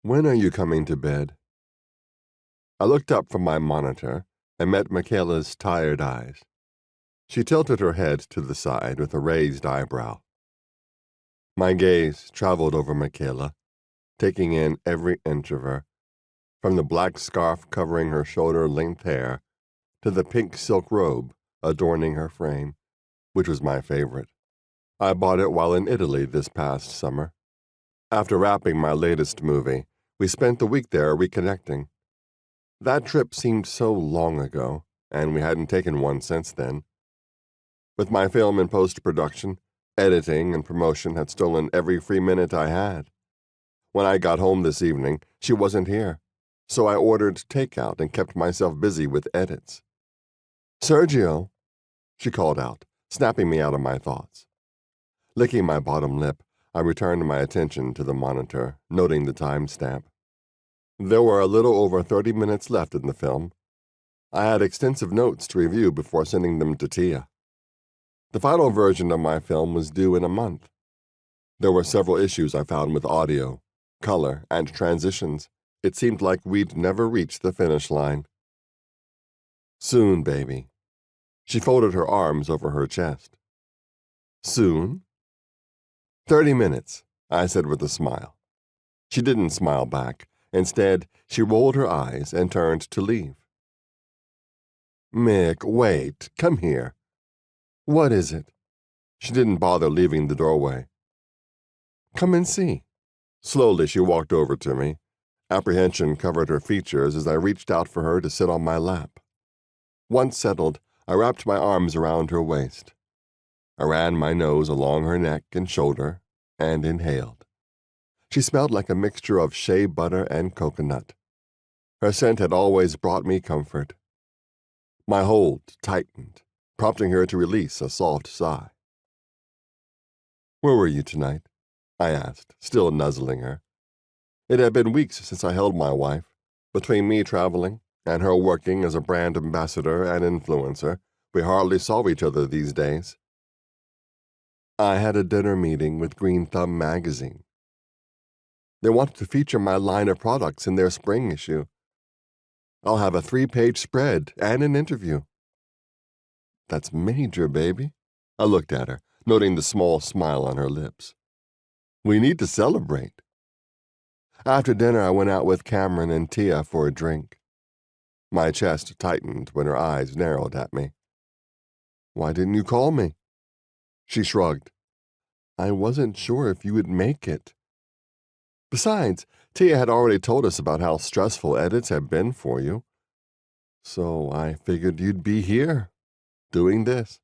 When are you coming to bed? I looked up from my monitor and met Michaela's tired eyes. She tilted her head to the side with a raised eyebrow. My gaze traveled over Michaela, taking in every inch of her, from the black scarf covering her shoulder-length hair to the pink silk robe adorning her frame, which was my favorite. I bought it while in Italy this past summer. After wrapping my latest movie, we spent the week there reconnecting. That trip seemed so long ago, and we hadn't taken one since then. With my film in post-production, editing and promotion had stolen every free minute I had. When I got home this evening, she wasn't here, so I ordered takeout and kept myself busy with edits. "Sergio," she called out, snapping me out of my thoughts. Licking my bottom lip, I returned my attention to the monitor, noting the timestamp. There were a little over 30 minutes left in the film. I had extensive notes to review before sending them to Tia. The final version of my film was due in a month. There were several issues I found with audio, color, and transitions. It seemed like we'd never reach the finish line. "Soon, baby." She folded her arms over her chest. "Soon?" 30 minutes, I said with a smile. She didn't smile back. Instead, she rolled her eyes and turned to leave. "Mick, wait. Come here." "What is it?" She didn't bother leaving the doorway. "Come and see." Slowly, she walked over to me. Apprehension covered her features as I reached out for her to sit on my lap. Once settled, I wrapped my arms around her waist. I ran my nose along her neck and shoulder and inhaled. She smelled like a mixture of shea butter and coconut. Her scent had always brought me comfort. My hold tightened, prompting her to release a soft sigh. "Where were you tonight?" I asked, still nuzzling her. It had been weeks since I held my wife. Between me traveling and her working as a brand ambassador and influencer, we hardly saw each other these days. "I had a dinner meeting with Green Thumb magazine. They wanted to feature my line of products in their spring issue. I'll have a 3-page spread and an interview." "That's major, baby." I looked at her, noting the small smile on her lips. "We need to celebrate." After dinner, I went out with Cameron and Tia for a drink. My chest tightened when her eyes narrowed at me. "Why didn't you call me?" She shrugged. "I wasn't sure if you would make it. Besides, Tia had already told us about how stressful edits have been for you. So I figured you'd be here, doing this."